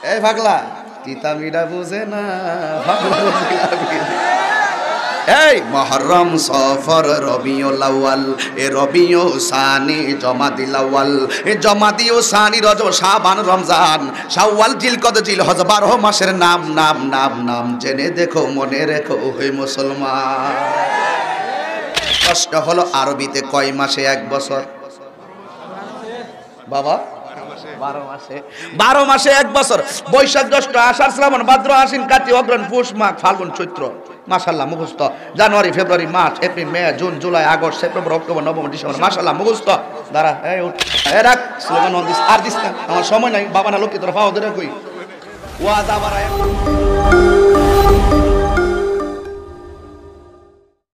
এই পাগলা তিতামিরা বুঝে না এই মুহররম সফর রবিউল আউয়াল এ রবিউ সানি জমাদিল আউয়াল এ জমাদিউ সানি রজব শাবান রমজান শাওয়াল জিলকদ জিলহজ 12 মাসের নাম নাম নাম নাম জেনে দেখো মনে রেখো হে মুসলমান। কষ্ট হলো আরবিতে কয় মাসে এক বছর বাবা 12 মাসে এক বছর। বৈশাখ জ্যৈষ্ঠ আষাঢ় শ্রাবণ ভাদ্র আশ্বিন কার্তিক অগ্রহায়ণ পৌষ মাঘ ফাল্গুন চৈত্র মাশাআল্লাহ মুখস্থ। January February March April May June July August September October November December মাশাআল্লাহ মুখস্থ। দাঁড়া এই উঠ এই রাখ স্লোগান দিস আর দিস না আমার সময় নাই বাবা না লোকে তোরা পাও ধরে কই ওয়াজ আবার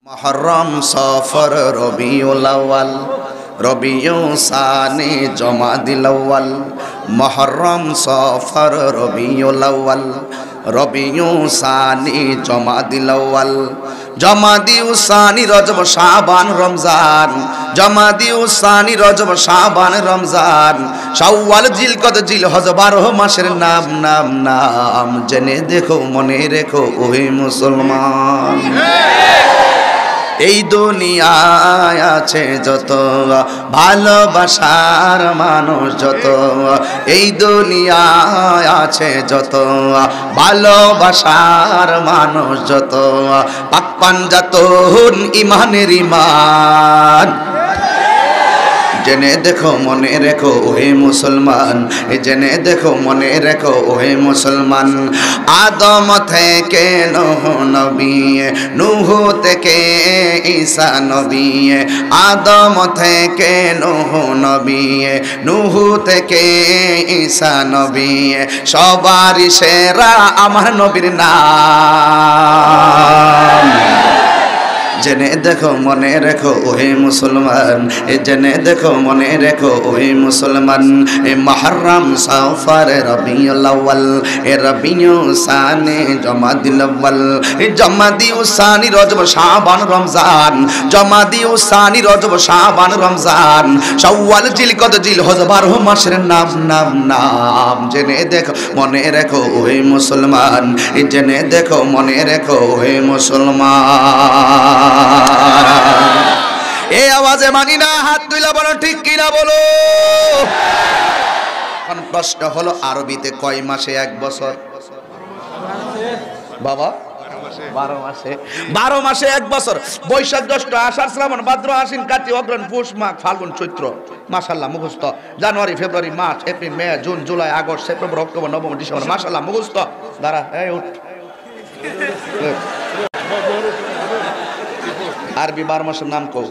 মুহররম সফর রবিউল আউয়াল রবিউ সানি জমাদিল আউয়াল মুহররম সফর রবিউল আউয়াল রবিউ সানি জমাদিল আউয়াল জমাদিউ সানি রজব শাবান রমজান জমাদিউ সানি রজব শাবান রমজান শাওয়াল জিলকদ জিলহজ 12 মাসের নাম নাম নাম জেনে দেখো মনে রেখো ওহে মুসলমান। এই দুনিয়ায় আছে যত ভালোবাসার মানুষ যত এই দুনিয়ায় আছে যত ভালোবাসার মানুষ যত পাক পাঞ্জাতন ইমানের ইমান জেনে দেখো মনে রেখো ওহে মুসলমান জেনে দেখো মনে রেখো ওহে মুসলমান। আদম থেকে নূহ নবী নূহ থেকে ঈসা নবী আদম থেকে নূহ নবী নূহ থেকে ঈসা নবী সবারই সেরা আমার নবীর নাম জেনে দেখো মনে রেখো ওহে মুসলমান জেনে দেখো মনে রেখো ওহে মুসলমান। এ মুহররম সফর রবিউল আউয়াল এ রবিউ সানি জমাদিল আউয়াল এ জমাদিউ সানি রজব শাবান রমজান জমাদিউ সানি রজব শাবান রমজান শাওয়াল জিলকদ জিলহজ 12 মাসের নাম নাম নাম জেনে দেখো মনে রেখো ওহে মুসলমান জেনে দেখো মনে রেখো ওহে মুসলমান। এই আওয়াজে মানি না হাত তুইলা বলো ঠিক কিনা বলো। প্রশ্ন হলো আরবিতে কয় মাসে এক বছর বাবা 12 মাসে এক বছর। বৈশাখ জ্যৈষ্ঠ আষাঢ় শ্রাবণ ভাদ্র আশ্বিন কার্তিক অগ্রহায়ণ পৌষ মাঘ ফাল্গুন চৈত্র মাশাআল্লাহ মুখস্থ। January February March April May June July August September October November December মাশাআল্লাহ মুখস্থ। দাঁড়া এই উঠ আরবি 12 মাসের নাম কও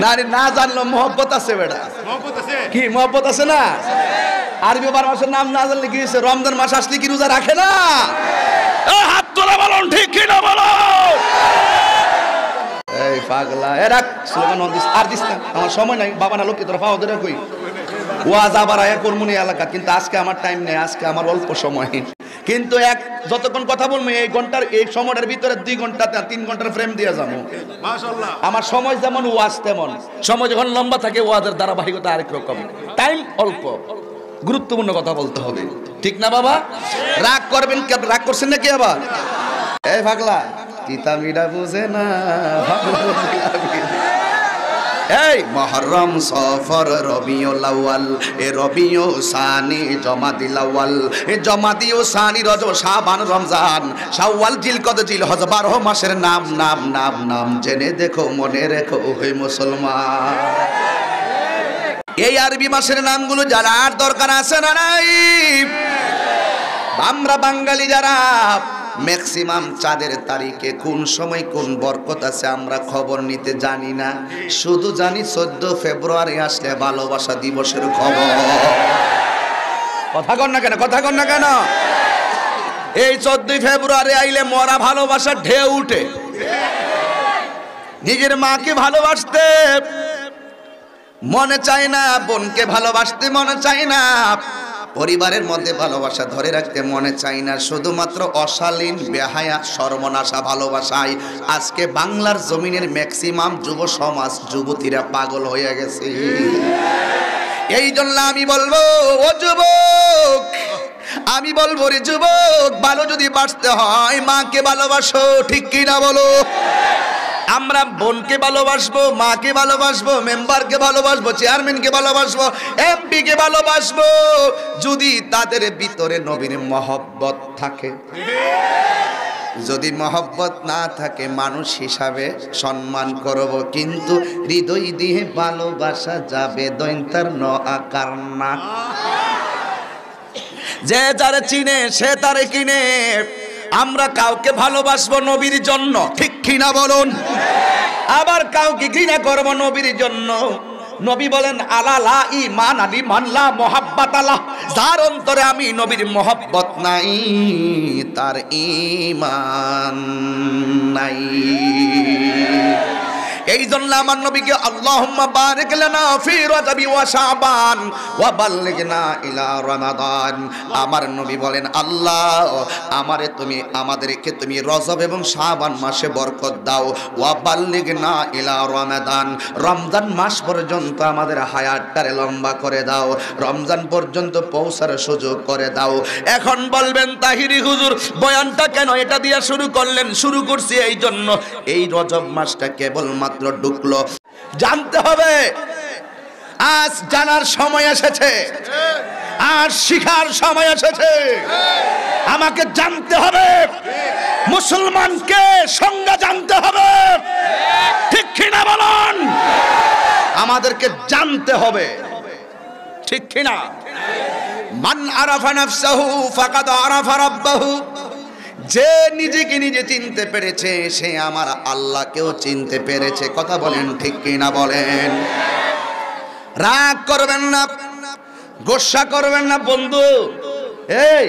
নারী না জানলো মোহব্বত আছে বেটা কি মোহব্বত আছে না। আরবি 12 মাসের নাম না জানলে কি হয়েছে রমজান মাস আসলে কি রোজা রাখে না। হাত তোলা বলো ঠিক কি না বলো এই পাগলা এ রাখ স্লোগান দিস আর দিস না আমার সময় নাই বাবা না লোকে তোরা পাও ধরে কই ওয়াজ আবার আয়া করমুনি এলাকা কিন্তু আজকে আমার টাইম নেই আজকে আমার অল্প সময় কিন্তু এক যতক্ষণ কথা বলবো এই ঘন্টার এই সময়ের ভিতরে 2 ঘন্টা 3 ঘন্টার ফ্রেম দিয়ে যাবো মাশাআল্লাহ। আমার সময় যেমন ওয়াজ তেমন সময় যখন লম্বা থাকে ওয়াজের ধারাবাহিকতা আরেক রকম টাইম অল্প গুরুত্বপূর্ণ কথা বলতে হবে ঠিক না বাবা। রাগ করবেন রাগ করছেন নাকি আবার এই পাগলা তিতামিরা বুঝে না এই মুহররম সফর রবিউল আউয়াল এ রবিউ সানি জমাদিল আউয়াল এ জমাদিউ সানি রজব শাবান রমজান শাওয়াল জিলকদ জিলহজ 12 মাসের নাম নাম নাম নাম জেনে দেখো মনে রেখো হে মুসলমান। এই আরবি মাসের নামগুলো জানার দরকার আছে না নাই। আমরা বাঙালি যারা ম্যাক্সিমাম চাঁদের তারিখে কোন সময় কোন বরকত আছে আমরা খবর নিতে জানি না শুধু জানি 14 ফেব্রুয়ারি আসলে ভালোবাসা দিবসের খবর। কথা কন না কেন এই 14 ফেব্রুয়ারি আইলে মরা ভালোবাসার ঢেউ উঠে। নিজের মাকে ভালোবাসতে মনে চায় না বোনকে ভালোবাসতে মনে চায় না পরিবারের মধ্যে ভালোবাসা ধরে রাখতে মনে চাই না, শুধুমাত্র অশালীন বেহায়া সর্বনাশা ভালোবাসায় আজকে বাংলার জমিনের ম্যাক্সিমাম যুব সমাজ যুবতীরা পাগল হয়ে গেছে। এই জন্য আমি বলবো, ও যুবক, আমি বলবো রে যুবক, ভালো যদি বাঁচতে হয় মাকে ভালোবাসো, ঠিক কি না বলো? আমরা বোনকে ভালোবাসবো, মাকে ভালোবাসবো, মেম্বারকে ভালোবাসবো, চেয়ারম্যানকে ভালোবাসবো, এমপিকে ভালোবাসবো, যদি তাদের ভিতরে নবীর মহব্বত থাকে। যদি মহব্বত না থাকে মানুষ হিসাবে সম্মান করব, কিন্তু হৃদয় দিয়ে ভালোবাসা যাবে দৈন্তার ন আকার না। যে যারে চিনে সে তারে কিনে। আমরা কাউকে ভালোবাসবো নবীর জন্য, ঠিক কিনা বলুন? আবার কাউকে ঘৃণা করবো নবীর জন্য। নবী বলেন আলা লা ঈমান আলি মান লা মুহাব্বাত আলাহ, যার অন্তরে আমি নবীর মহব্বত নাই তার ঈমান নাই। এই জন্য আমার নবীকে আল্লাহুম্মা বারিক লানা ফি রাজাবি ওয়া শাবান ওয়া বাল্লিগনা ইলা রমাদান। আমার নবী বলেন আল্লাহ আমাদেরকে তুমি রজব এবং শাবান মাসে বরকত দাও, ওয়া বাল্লিগনা ইলা রমাদান, রমজান মাস পর্যন্ত আমাদের হায়াতটারে লম্বা করে দাও, রমজান পর্যন্ত পৌঁছার সুযোগ করে দাও। এখন বলবেন তাহিরি হুজুর বয়ানটা কেন এটা দিয়ে শুরু করলেন? শুরু করছি এই জন্য, এই রজব মাসটা কেবলমাত্র ঢুকলো, জানতে হবে। আজ জানার সময় এসেছে, আজ শিখার সময় এসেছে। আমাকে জানতে হবে, মুসলমানকে সংজ্ঞা জানতে হবে, ঠিক কিনা বলুন? আমাদেরকে জানতে হবে, ঠিক কিনা? মান আরাফা নাফসাহু ফাকাদ আরাফা রাব্বাহু, যে নিজেকে নিজে চিনতে পেরেছে সে আমার আল্লাহকেও চিনতে পেরেছে। কথা বলেন, ঠিক কিনা বলেন? রাগ করবেন না, গোসা করবেন না বন্ধু। এই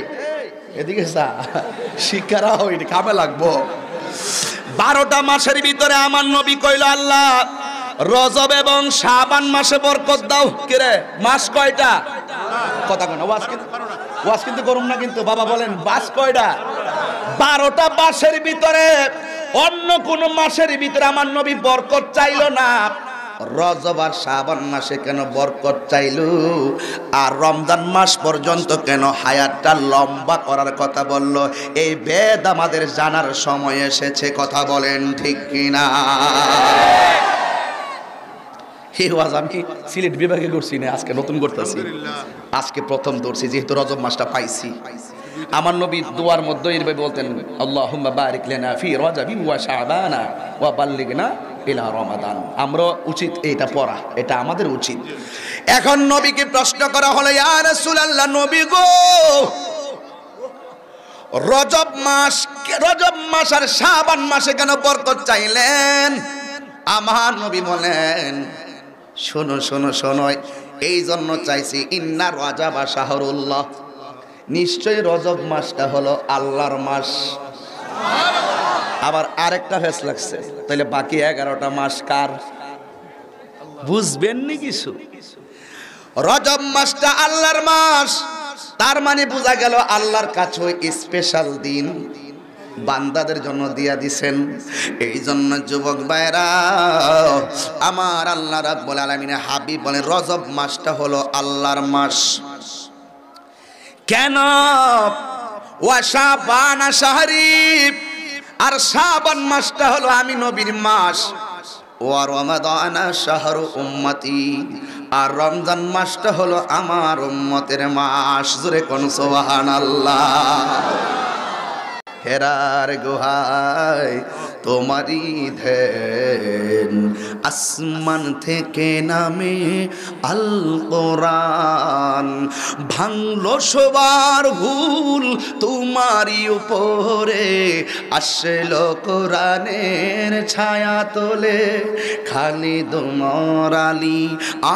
এদিকে শিক্ষারা হইনি, কামে লাগবো। 12টা মাসের ভিতরে আমার নবী কইল আল্লাহ রজব এবং শাবান মাসে বরকত দাও। কে রে, মাস কয়টা? কথা কয় না, ওয়াজ কিন্তু করুম না কিন্তু। বাবা বলেন মাস কয়টা? 12টা মাসের ভিতরে অন্য কোন মাসের ভিতরে আমার নবী বরকত চাইলো না। রজব আর শাবান মাসে কেন বরকত চাইলো, আর রমজান মাস পর্যন্ত কেন হায়াতটা লম্বা করার কথা বলল? এই বেদ আমাদের জানার সময় এসেছে। কথা বলেন, ঠিক কিনা? এই ওয়াজ আমি সিলেট বিভাগে করছি না, আজকে নতুন করতেছি, আজকে প্রথম ধরছি, যেহেতু রজব মাসটা পাইছি। আমার নবী দোয়ার মধ্যে এইভাবে বলতেন আল্লাহুম্মা বারিক লানা ফি রাজাবি ওয়া শাবানা ওয়া বাল্লিগনা ইলা রমাদান। আমরা উচিত এটা পড়া, এটা আমাদের উচিত। এখন নবীকে প্রশ্ন করা হলো, ইয়া রাসূলুল্লাহ, নবী গো রজব মাস আর শাবান মাসে কেন বরকত চাইলেন? আমার নবী বলেন শোনো শোনো শোনো, এই জন্য চাইছি, ইন্না রজবা শাহরুল্লাহ, নিশ্চয়ই রজব মাসটা হলো আল্লাহর মাস। আবার আরেকটা ফেস লাগছে, তাহলে বাকি 11টা মাস কার? বুঝবেন নি কিছু? রজব মাসটা আল্লাহর মাস, তার মানে বোঝা গেল আল্লাহর কাছে স্পেশাল দিন বান্দাদের জন্য দিয়া দিছেন। এই জন্য যুবক ভাইরা, আমার আল্লাহ রাব্বুল আলামিনের হাবিব বলেন রজব মাসটা হলো আল্লাহর মাস। কেন? ওয়া শাবান শাহরি, আর শাবান মাসটা হলো আমি নবীর মাস। ওয়া রমাদান শাহরু উম্মতি, আর রমজান মাসটা হলো আমার উম্মতের মাস। জোরে কোন সুবহানাল্লাহ। হেরার গুহায় তোমারি ধ্যান, আসমান থেকে নামে আল কোরআন, ভাঙলো সবার ভুল তোমারই উপরে, আসলো কোরআনের ছায়া তোলে, খালিদ ওমর আলী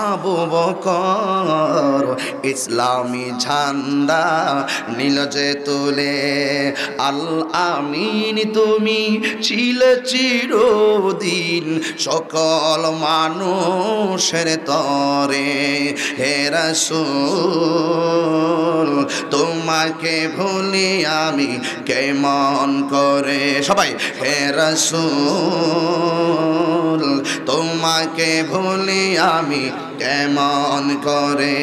আবু বকর, ইসলামী ঝান্ডা নীল যে তুলে। আল আমিন তুমি চির ছিলে চিরদিন সকল মানুষের তরে। হে রাসূল তোমাকে ভুলি আমি কেমন করে, সবাই হে রাসূল তোমাকে ভুলি আমি কেমন করে।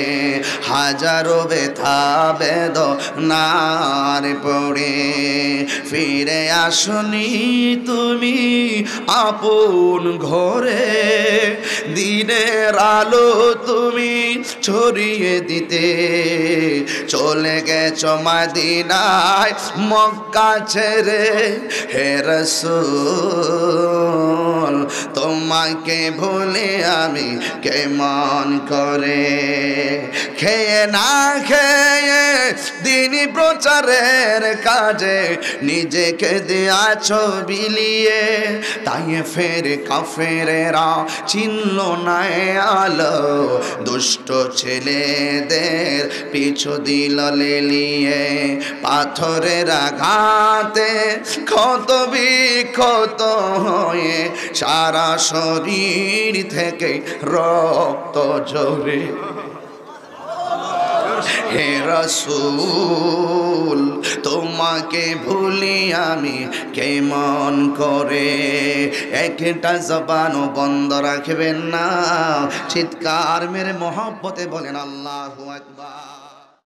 হাজারো ব্যথা বেদনার পড়ে ফিরে আসনি তুমি আপন ঘরে। দিনের আলো তুমি ছড়িয়ে দিতে চলে গেছো মদিনায় মক্কা ছেড়ে। হে রাসূল তোমাকে ভুলে আমি কেমন করে। খেয়ে না খেয়ে দিনী প্রচারের কাজে নিজেকে দিয়াছো বিলিয়ে, তাই ফের কাফেরেরা চিনল না আলো, দুষ্ট ছেলেদের পিছু দিল লেলিয়ে। পাথরের আঘাতে ক্ষত বিক্ষত হয়ে সারা শরীর থেকে রক্ত ঝরে। হে রাসূল তোমাকে ভুলি আমি কেমন করে। একটা জবানও বন্ধ রাখবেন না, চিৎকার মেরে মহব্বতে বলেন আল্লাহু আকবার।